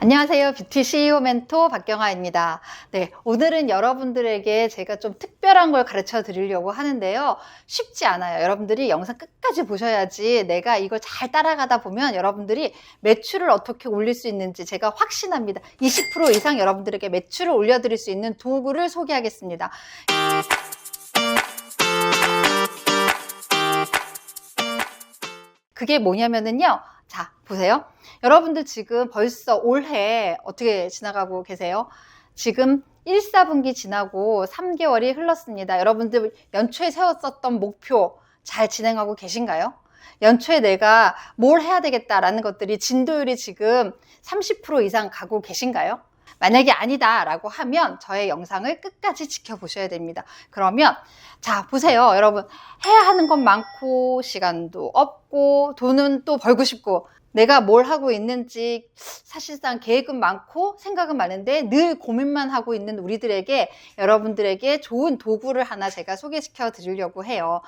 안녕하세요. 뷰티 CEO 멘토 박경아입니다. 네, 오늘은 여러분들에게 제가 좀 특별한 걸 가르쳐 드리려고 하는데요. 쉽지 않아요. 여러분들이 영상 끝까지 보셔야지 내가 이걸 잘 따라가다 보면 여러분들이 매출을 어떻게 올릴 수 있는지 제가 확신합니다. 20% 이상 여러분들에게 매출을 올려드릴 수 있는 도구를 소개하겠습니다. 그게 뭐냐면은요. 자, 보세요. 여러분들 지금 벌써 올해 어떻게 지나가고 계세요? 지금 1, 4분기 지나고 3개월이 흘렀습니다. 여러분들 연초에 세웠었던 목표 잘 진행하고 계신가요? 연초에 내가 뭘 해야 되겠다라는 것들이 진도율이 지금 30% 이상 가고 계신가요? 만약에 아니다 라고 하면 저의 영상을 끝까지 지켜보셔야 됩니다. 그러면 자 보세요 여러분, 해야 하는 건 많고 시간도 없고 돈은 또 벌고 싶고 내가 뭘 하고 있는지 사실상 계획은 많고 생각은 많은데 늘 고민만 하고 있는 우리들에게 여러분들에게 좋은 도구를 하나 제가 소개시켜 드리려고 해요.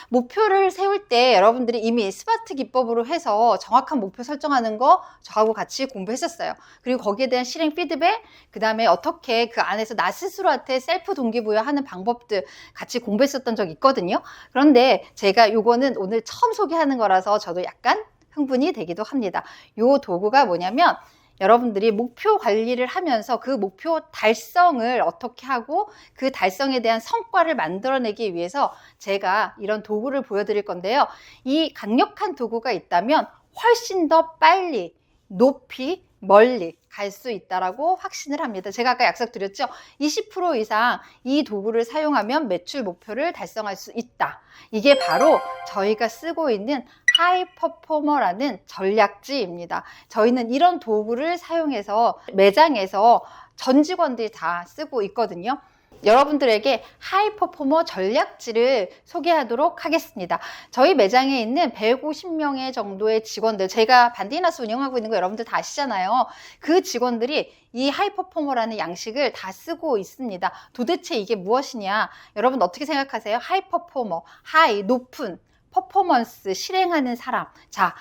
목표를 세울 때 여러분들이 이미 스마트 기법으로 해서 정확한 목표 설정하는 거 저하고 같이 공부했었어요. 그리고 거기에 대한 실행 피드백, 그 다음에 어떻게 그 안에서 나 스스로한테 셀프 동기부여하는 방법들 같이 공부했었던 적 있거든요. 그런데 제가 요거는 오늘 처음 소개하는 거라서 저도 약간 흥분이 되기도 합니다. 요 도구가 뭐냐면 여러분들이 목표 관리를 하면서 그 목표 달성을 어떻게 하고 그 달성에 대한 성과를 만들어내기 위해서 제가 이런 도구를 보여드릴 건데요. 이 강력한 도구가 있다면 훨씬 더 빨리, 높이, 멀리 갈 수 있다라고 확신을 합니다. 제가 아까 약속드렸죠? 20% 이상 이 도구를 사용하면 매출 목표를 달성할 수 있다. 이게 바로 저희가 쓰고 있는 하이퍼포머라는 전략지입니다. 저희는 이런 도구를 사용해서 매장에서 전 직원들이 다 쓰고 있거든요. 여러분들에게 하이퍼포머 전략지를 소개하도록 하겠습니다. 저희 매장에 있는 150명의 정도의 직원들, 제가 반디나스 운영하고 있는 거 여러분들 다 아시잖아요. 그 직원들이 이 하이퍼포머라는 양식을 다 쓰고 있습니다. 도대체 이게 무엇이냐? 여러분 어떻게 생각하세요? 하이퍼포머, 하이, 높은 퍼포먼스 실행하는 사람. 자,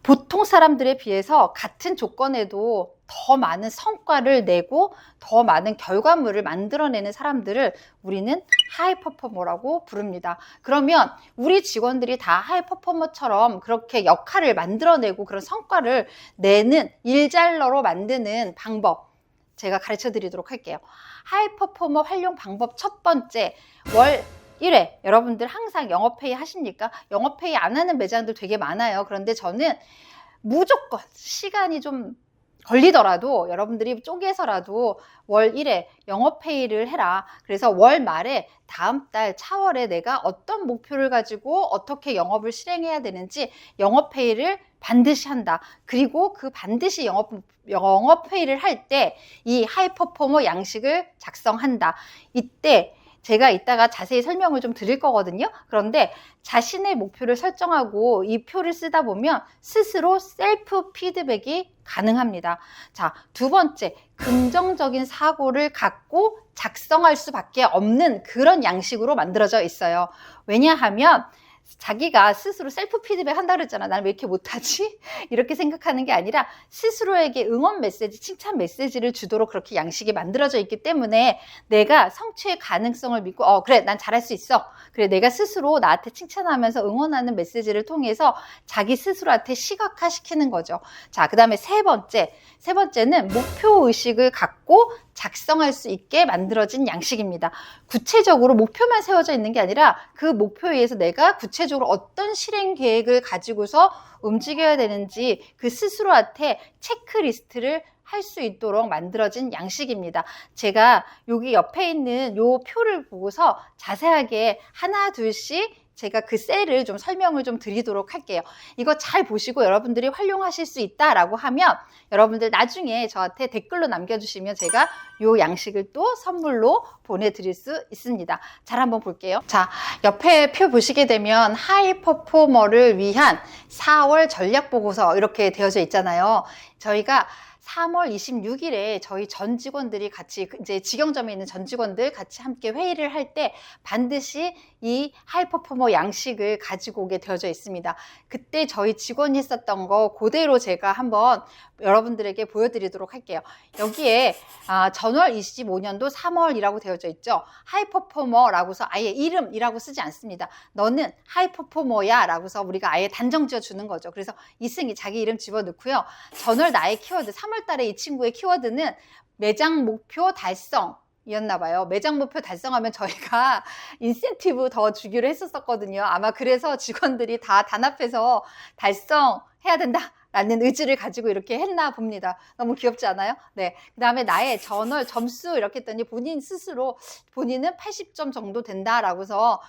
보통 사람들에 비해서 같은 조건에도 더 많은 성과를 내고 더 많은 결과물을 만들어내는 사람들을 우리는 하이퍼포머라고 부릅니다. 그러면 우리 직원들이 다 하이퍼포머처럼 그렇게 역할을 만들어내고 그런 성과를 내는 일잘러로 만드는 방법 제가 가르쳐 드리도록 할게요. 하이퍼포머 활용 방법 첫 번째, 월 1회 여러분들 항상 영업회의 하십니까? 영업회의 안 하는 매장들 되게 많아요. 그런데 저는 무조건 시간이 좀 걸리더라도 여러분들이 쪼개서라도 월 1회 영업회의를 해라. 그래서 월 말에 다음 달 차월에 내가 어떤 목표를 가지고 어떻게 영업을 실행해야 되는지 영업회의를 반드시 한다. 그리고 그 반드시 영업회의를 할 때 이 하이퍼포머 양식을 작성한다. 이때 제가 이따가 자세히 설명을 좀 드릴 거거든요. 그런데 자신의 목표를 설정하고 이 표를 쓰다 보면 스스로 셀프 피드백이 가능합니다. 자, 두 번째, 긍정적인 사고를 갖고 작성할 수밖에 없는 그런 양식으로 만들어져 있어요. 왜냐하면 자기가 스스로 셀프 피드백 한다 그랬잖아. 나는 왜 이렇게 못하지? 이렇게 생각하는 게 아니라 스스로에게 응원 메시지, 칭찬 메시지를 주도록 그렇게 양식이 만들어져 있기 때문에 내가 성취의 가능성을 믿고 그래 난 잘할 수 있어. 그래 내가 스스로 나한테 칭찬하면서 응원하는 메시지를 통해서 자기 스스로한테 시각화시키는 거죠. 자, 그 다음에 세 번째는 목표의식을 갖고 작성할 수 있게 만들어진 양식입니다. 구체적으로 목표만 세워져 있는 게 아니라 그 목표에 의해서 내가 구체적으로 어떤 실행 계획을 가지고서 움직여야 되는지 그 스스로한테 체크리스트를 할 수 있도록 만들어진 양식입니다. 제가 여기 옆에 있는 요 표를 보고서 자세하게 하나 둘씩 제가 그 셀을 좀 설명을 좀 드리도록 할게요. 이거 잘 보시고 여러분들이 활용하실 수 있다라고 하면 여러분들 나중에 저한테 댓글로 남겨주시면 제가 요 양식을 또 선물로 보내드릴 수 있습니다. 잘 한번 볼게요. 자, 옆에 표 보시게 되면 하이퍼포머를 위한 4월 전략보고서 이렇게 되어져 있잖아요. 저희가 3월 26일에 저희 전 직원들이 같이 이제 직영점에 있는 전 직원들 같이 함께 회의를 할 때 반드시 이 하이퍼포머 양식을 가지고 오게 되어져 있습니다. 그때 저희 직원이 했었던 거 그대로 제가 한번 여러분들에게 보여드리도록 할게요. 여기에 전월 25년도 3월이라고 되어져 있죠. 하이퍼포머라고서 아예 이름이라고 쓰지 않습니다. 너는 하이퍼포머야 라고서 우리가 아예 단정 지어 주는 거죠. 그래서 이승이 자기 이름 집어넣고요. 전월 나의 키워드, 3월 달에 이 친구의 키워드는 매장 목표 달성 이었나 봐요. 매장 목표 달성하면 저희가 인센티브 더 주기로 했었거든요. 아마 그래서 직원들이 다 단합해서 달성해야 된다 라는 의지를 가지고 이렇게 했나 봅니다. 너무 귀엽지 않아요? 네. 그 다음에 나의 저널 점수 이렇게 했더니 본인 스스로 본인은 80점 정도 된다라고서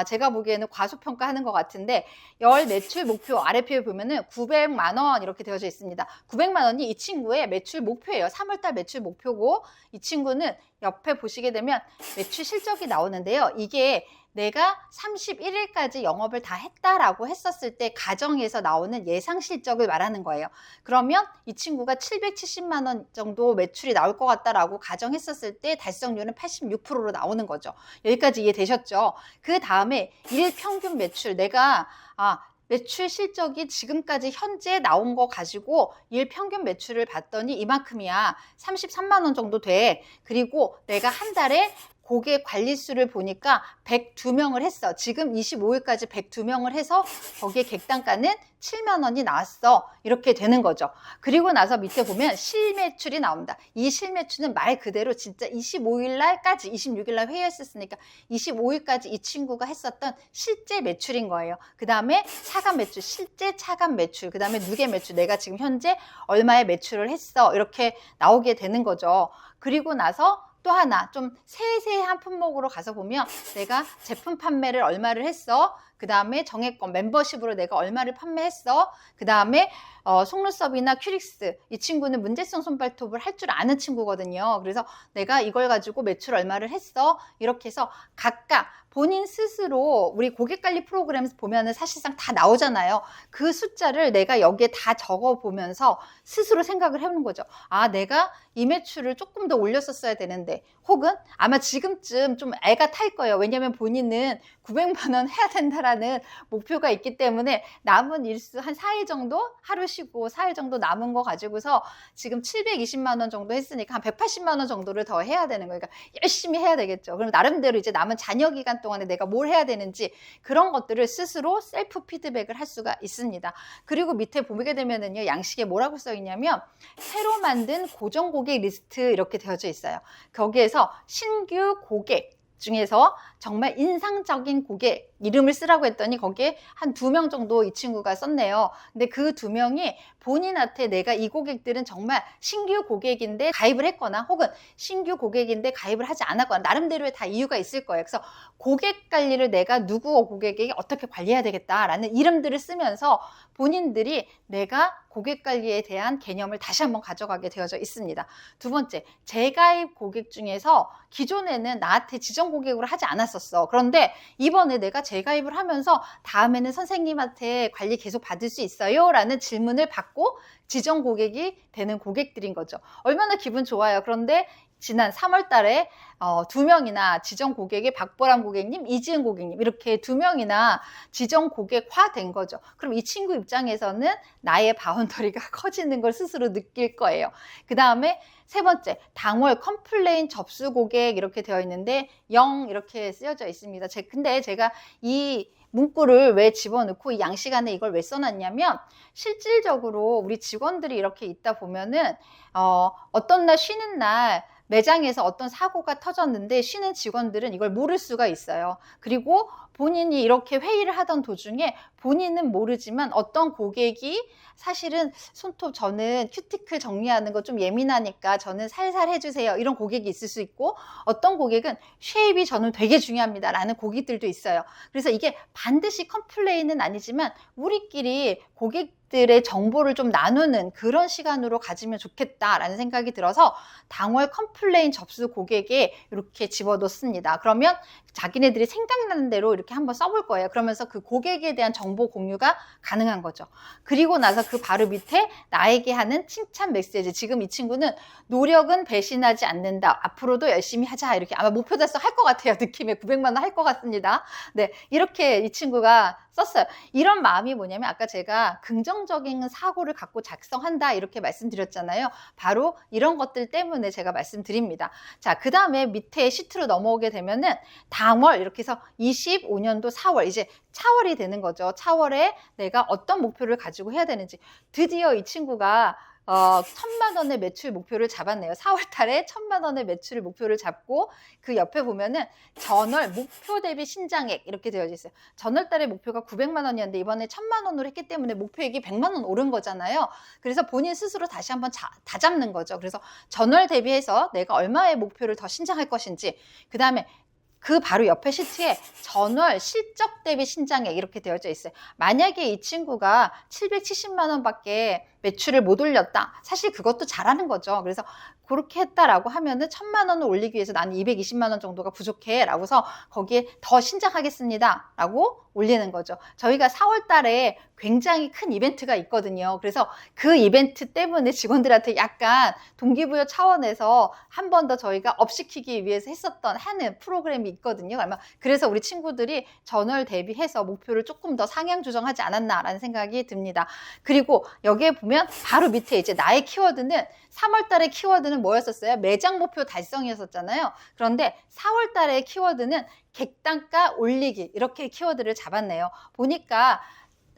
제가 보기에는 과소평가하는 것 같은데 열 매출 목표 아래표에 보면은 900만 원 이렇게 되어져 있습니다. 900만 원이 이 친구의 매출 목표예요. 3월달 매출 목표고 이 친구는 옆에 보시게 되면 매출 실적이 나오는데요. 이게 내가 31일까지 영업을 다 했다라고 했었을 때 가정에서 나오는 예상 실적을 말하는 거예요. 그러면 이 친구가 770만 원 정도 매출이 나올 것 같다라고 가정했었을 때 달성률은 86%로 나오는 거죠. 여기까지 이해되셨죠? 그 다음에 일 평균 매출 내가 매출 실적이 지금까지 현재 나온 거 가지고 일 평균 매출을 봤더니 이만큼이야. 33만 원 정도 돼. 그리고 내가 한 달에 고객 관리 수를 보니까 102명을 했어. 지금 25일까지 102명을 해서 거기에 객단가는 7만 원이 나왔어. 이렇게 되는 거죠. 그리고 나서 밑에 보면 실매출이 나옵니다. 이 실매출은 말 그대로 진짜 25일 날까지 26일 날 회의했었으니까 25일까지 이 친구가 했었던 실제 매출인 거예요. 그 다음에 차감 매출, 실제 차감 매출, 그 다음에 누계 매출, 내가 지금 현재 얼마의 매출을 했어. 이렇게 나오게 되는 거죠. 그리고 나서 또 하나 좀 세세한 품목으로 가서 보면 내가 제품 판매를 얼마를 했어. 그 다음에 정액권 멤버십으로 내가 얼마를 판매했어. 그 다음에 속눈썹이나 큐릭스 이 친구는 문제성 손발톱을 할 줄 아는 친구거든요. 그래서 내가 이걸 가지고 매출 얼마를 했어. 이렇게 해서 각각 본인 스스로 우리 고객관리 프로그램에서 보면은 사실상 다 나오잖아요. 그 숫자를 내가 여기에 다 적어 보면서 스스로 생각을 해보는 거죠. 내가 이 매출을 조금 더 올렸었어야 되는데 혹은 아마 지금쯤 좀 애가 탈 거예요. 왜냐하면 본인은 900만 원 해야 된다라는 목표가 있기 때문에 남은 일수 한 4일 정도 하루 쉬고 4일 정도 남은 거 가지고서 지금 720만 원 정도 했으니까 한 180만 원 정도를 더 해야 되는 거예요. 그러니까 열심히 해야 되겠죠. 그럼 나름대로 이제 남은 자녀 기간 동안에 내가 뭘 해야 되는지 그런 것들을 스스로 셀프 피드백을 할 수가 있습니다. 그리고 밑에 보게 되면은요, 양식에 뭐라고 써 있냐면 새로 만든 고정 고객 리스트 이렇게 되어져 있어요. 거기에서 신규 고객 중에서 정말 인상적인 고객 이름을 쓰라고 했더니 거기에 한 2명 정도 이 친구가 썼네요. 근데 그 2명이 본인한테 내가 이 고객들은 정말 신규 고객인데 가입을 했거나 혹은 신규 고객인데 가입을 하지 않았거나 나름대로의 다 이유가 있을 거예요. 그래서 고객 관리를 내가 누구 고객에게 어떻게 관리해야 되겠다라는 이름들을 쓰면서 본인들이 내가 고객 관리에 대한 개념을 다시 한번 가져가게 되어져 있습니다. 두 번째, 재가입 고객 중에서 기존에는 나한테 지정 고객으로 하지 않았었어. 그런데 이번에 내가 재가입을 하면서 다음에는 선생님한테 관리 계속 받을 수 있어요? 라는 질문을 받고 지정 고객이 되는 고객들인 거죠. 얼마나 기분 좋아요. 그런데 지난 3월 달에 2명이나 지정 고객이 박보람 고객님, 이지은 고객님 이렇게 2명이나 지정 고객화 된 거죠. 그럼 이 친구 입장에서는 나의 바운더리가 커지는 걸 스스로 느낄 거예요. 그 다음에 세 번째, 당월 컴플레인 접수 고객 이렇게 되어 있는데 0 이렇게 쓰여져 있습니다. 근데 제가 이 문구를 왜 집어넣고 이 양식 안에 이걸 왜 써놨냐면 실질적으로 우리 직원들이 이렇게 있다 보면은 어떤 날 쉬는 날 매장에서 어떤 사고가 터졌는데 쉬는 직원들은 이걸 모를 수가 있어요. 그리고 본인이 이렇게 회의를 하던 도중에 본인은 모르지만 어떤 고객이 사실은 손톱 저는 큐티클 정리하는 거 좀 예민하니까 저는 살살 해주세요. 이런 고객이 있을 수 있고 어떤 고객은 쉐입이 저는 되게 중요합니다. 라는 고객들도 있어요. 그래서 이게 반드시 컴플레인은 아니지만 우리끼리 고객들의 정보를 좀 나누는 그런 시간으로 가지면 좋겠다라는 생각이 들어서 당월 컴플레인 접수 고객에 이렇게 집어넣습니다. 그러면 자기네들이 생각나는 대로 이렇게 한번 써볼 거예요. 그러면서 그 고객에 대한 정보 공유가 가능한 거죠. 그리고 나서 그 바로 밑에 나에게 하는 칭찬 메시지. 지금 이 친구는 노력은 배신하지 않는다. 앞으로도 열심히 하자. 이렇게 아마 목표 달성할 것 같아요. 느낌에 900만 원 할 것 같습니다. 네, 이렇게 이 친구가 썼어요. 이런 마음이 뭐냐면 아까 제가 긍정적인 사고를 갖고 작성한다 이렇게 말씀드렸잖아요. 바로 이런 것들 때문에 제가 말씀드립니다. 자, 그 다음에 밑에 시트로 넘어오게 되면은 당월 이렇게 해서 25년도 4월 이제 차월이 되는 거죠. 차월에 내가 어떤 목표를 가지고 해야 되는지 드디어 이 친구가 1,000만 원의 매출 목표를 잡았네요. 4월 달에 1,000만 원의 매출 목표를 잡고 그 옆에 보면은 전월 목표 대비 신장액 이렇게 되어 있어요. 전월 달에 목표가 900만 원이었는데 이번에 1,000만 원으로 했기 때문에 목표액이 100만 원 오른 거잖아요. 그래서 본인 스스로 다시 한번 다 잡는 거죠. 그래서 전월 대비해서 내가 얼마의 목표를 더 신장할 것인지 그 다음에 그 바로 옆에 시트에 전월 실적 대비 신장액 이렇게 되어져 있어요. 만약에 이 친구가 770만 원밖에 매출을 못 올렸다. 사실 그것도 잘하는 거죠. 그래서 그렇게 했다라고 하면은 1,000만 원을 올리기 위해서 나는 220만 원 정도가 부족해 라고서 거기에 더 신장하겠습니다 라고 올리는 거죠. 저희가 4월 달에 굉장히 큰 이벤트가 있거든요. 그래서 그 이벤트 때문에 직원들한테 약간 동기부여 차원에서 한 번 더 저희가 업시키기 위해서 하는 프로그램이 있거든요. 아마 그래서 우리 친구들이 전월 대비해서 목표를 조금 더 상향 조정하지 않았나라는 생각이 듭니다. 그리고 여기에 보면 바로 밑에 이제 나의 키워드는 3월 달의 키워드는 뭐였었어요? 매장 목표 달성이었었잖아요. 그런데 4월 달의 키워드는 객단가 올리기 이렇게 키워드를 잡았네요. 보니까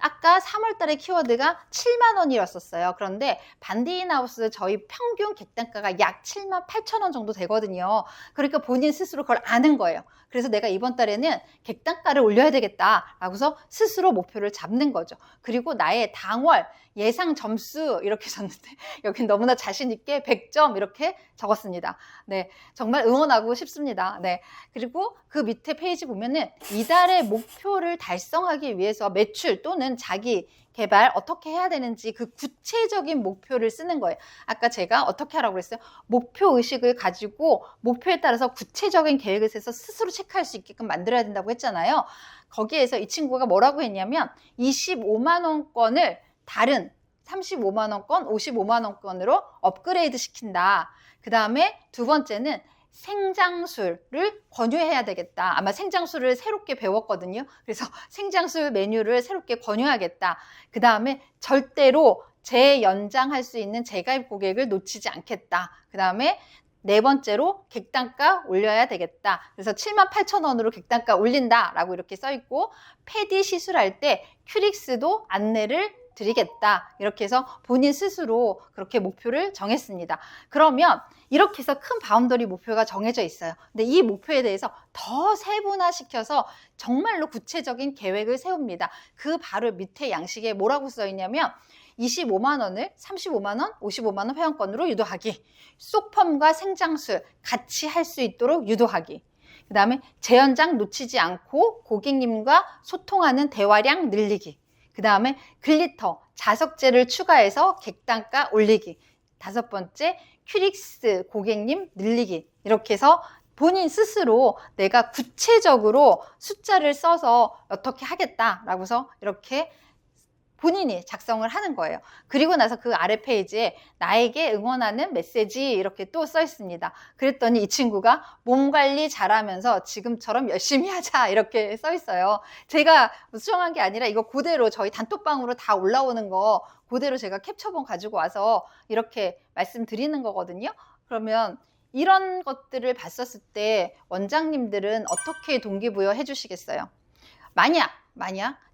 아까 3월 달에 키워드가 7만 원이었었어요. 그런데 반디인하우스 저희 평균 객단가가 약 7만 8천 원 정도 되거든요. 그러니까 본인 스스로 그걸 아는 거예요. 그래서 내가 이번 달에는 객단가를 올려야 되겠다라고서 스스로 목표를 잡는 거죠. 그리고 나의 당월 예상 점수 이렇게 줬는데 여긴 너무나 자신 있게 100점 이렇게 적었습니다. 네, 정말 응원하고 싶습니다. 네, 그리고 그 밑에 페이지 보면은 이달의 목표를 달성하기 위해서 매출 또는 자기 개발 어떻게 해야 되는지 그 구체적인 목표를 쓰는 거예요. 아까 제가 어떻게 하라고 그랬어요? 목표 의식을 가지고 목표에 따라서 구체적인 계획을 세서 스스로 체크할 수 있게끔 만들어야 된다고 했잖아요. 거기에서 이 친구가 뭐라고 했냐면 25만 원권을 다른 35만 원권, 55만 원권으로 업그레이드 시킨다. 그 다음에 두 번째는 생장술을 권유해야 되겠다. 아마 생장술을 새롭게 배웠거든요. 그래서 생장술 메뉴를 새롭게 권유하겠다. 그 다음에 절대로 재연장할 수 있는 재가입 고객을 놓치지 않겠다. 그 다음에 네 번째로 객단가 올려야 되겠다. 그래서 7만 8천 원으로 객단가 올린다라고 이렇게 써있고 패디 시술할 때 큐릭스도 안내를 드리겠다. 이렇게 해서 본인 스스로 그렇게 목표를 정했습니다. 그러면 이렇게 해서 큰 바운더리 목표가 정해져 있어요. 근데 이 목표에 대해서 더 세분화시켜서 정말로 구체적인 계획을 세웁니다. 그 바로 밑에 양식에 뭐라고 써 있냐면 25만 원을 35만 원, 55만 원 회원권으로 유도하기. 속펌과 생장술 같이 할 수 있도록 유도하기. 그 다음에 재연장 놓치지 않고 고객님과 소통하는 대화량 늘리기. 그 다음에 글리터, 자석제를 추가해서 객단가 올리기. 다섯 번째, 큐릭스 고객님 늘리기. 이렇게 해서 본인 스스로 내가 구체적으로 숫자를 써서 어떻게 하겠다라고 해서 이렇게 본인이 작성을 하는 거예요. 그리고 나서 그 아래 페이지에 나에게 응원하는 메시지 이렇게 또 써 있습니다. 그랬더니 이 친구가 몸 관리 잘하면서 지금처럼 열심히 하자 이렇게 써 있어요. 제가 수정한 게 아니라 이거 그대로 저희 단톡방으로 다 올라오는 거 그대로 제가 캡처본 가지고 와서 이렇게 말씀드리는 거거든요. 그러면 이런 것들을 봤었을 때 원장님들은 어떻게 동기부여 해주시겠어요? 만약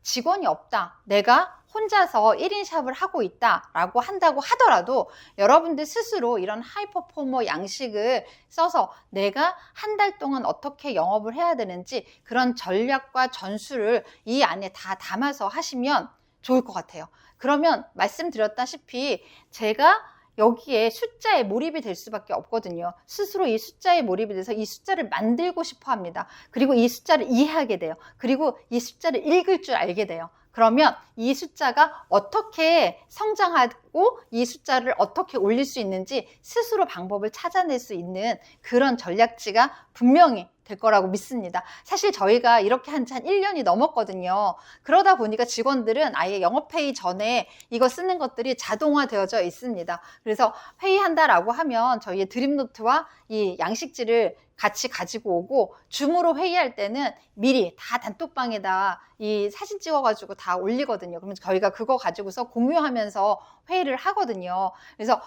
직원이 없다. 내가 혼자서 1인 샵을 하고 있다라고 한다고 하더라도 여러분들 스스로 이런 하이퍼포머 양식을 써서 내가 한 달 동안 어떻게 영업을 해야 되는지 그런 전략과 전술을 이 안에 다 담아서 하시면 좋을 것 같아요. 그러면 말씀드렸다시피 제가 여기에 숫자에 몰입이 될 수밖에 없거든요. 스스로 이 숫자에 몰입이 돼서 이 숫자를 만들고 싶어 합니다. 그리고 이 숫자를 이해하게 돼요. 그리고 이 숫자를 읽을 줄 알게 돼요. 그러면 이 숫자가 어떻게 성장하고 이 숫자를 어떻게 올릴 수 있는지 스스로 방법을 찾아낼 수 있는 그런 전략지가 분명히 될 거라고 믿습니다. 사실 저희가 이렇게 한 1년이 넘었거든요. 그러다 보니까 직원들은 아예 영업회의 전에 이거 쓰는 것들이 자동화되어져 있습니다. 그래서 회의한다라고 하면 저희의 드림노트와 이 양식지를 같이 가지고 오고, 줌으로 회의할 때는 미리 다 단톡방에다 이 사진 찍어가지고 다 올리거든요. 그러면 저희가 그거 가지고서 공유하면서 회의를 하거든요. 그래서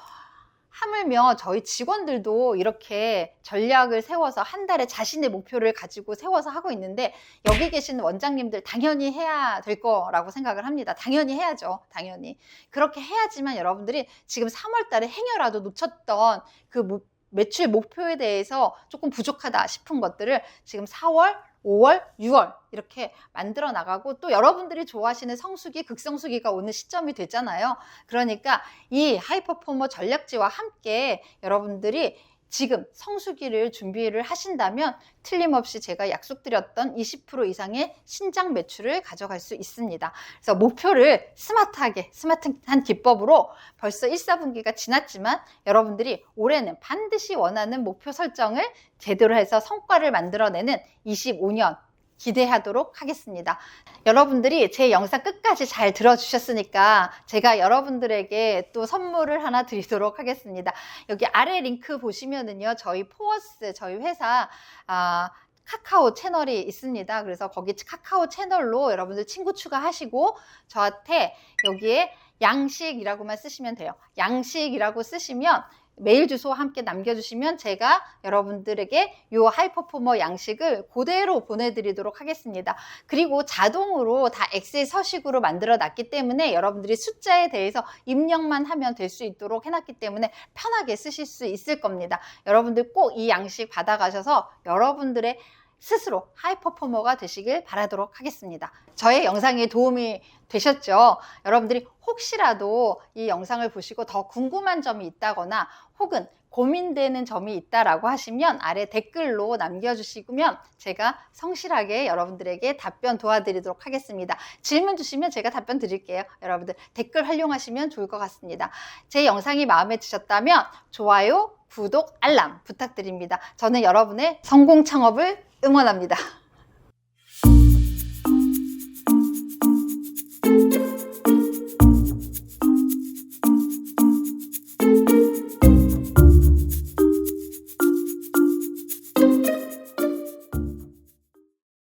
하물며 저희 직원들도 이렇게 전략을 세워서 한 달에 자신의 목표를 가지고 세워서 하고 있는데, 여기 계신 원장님들 당연히 해야 될 거라고 생각을 합니다. 당연히 해야죠. 당연히. 그렇게 해야지만 여러분들이 지금 3월 달에 행여라도 놓쳤던 그 매출 목표에 대해서 조금 부족하다 싶은 것들을 지금 4월, 5월, 6월 이렇게 만들어 나가고, 또 여러분들이 좋아하시는 성수기, 극성수기가 오는 시점이 됐잖아요. 그러니까 이 하이퍼포머 전략지와 함께 여러분들이 지금 성수기를 준비를 하신다면 틀림없이 제가 약속드렸던 20% 이상의 신장 매출을 가져갈 수 있습니다. 그래서 목표를 스마트한 기법으로 벌써 1, 4분기가 지났지만 여러분들이 올해는 반드시 원하는 목표 설정을 제대로 해서 성과를 만들어내는 25년 기대하도록 하겠습니다. 여러분들이 제 영상 끝까지 잘 들어주셨으니까 제가 여러분들에게 또 선물을 하나 드리도록 하겠습니다. 여기 아래 링크 보시면은요, 저희 포어스, 저희 회사 카카오 채널이 있습니다. 그래서 거기 카카오 채널로 여러분들 친구 추가하시고 저한테 여기에 양식이라고만 쓰시면 돼요. 양식이라고 쓰시면 메일 주소와 함께 남겨주시면 제가 여러분들에게 이 하이퍼포머 양식을 그대로 보내드리도록 하겠습니다. 그리고 자동으로 다 엑셀 서식으로 만들어 놨기 때문에 여러분들이 숫자에 대해서 입력만 하면 될 수 있도록 해놨기 때문에 편하게 쓰실 수 있을 겁니다. 여러분들 꼭 이 양식 받아가셔서 여러분들의 스스로 하이퍼포머가 되시길 바라도록 하겠습니다. 저의 영상이 도움이 되셨죠? 여러분들이 혹시라도 이 영상을 보시고 더 궁금한 점이 있다거나 혹은 고민되는 점이 있다라고 하시면 아래 댓글로 남겨주시면 제가 성실하게 여러분들에게 답변 도와드리도록 하겠습니다. 질문 주시면 제가 답변 드릴게요. 여러분들 댓글 활용하시면 좋을 것 같습니다. 제 영상이 마음에 드셨다면 좋아요, 구독, 알람 부탁드립니다. 저는 여러분의 성공 창업을 응원합니다.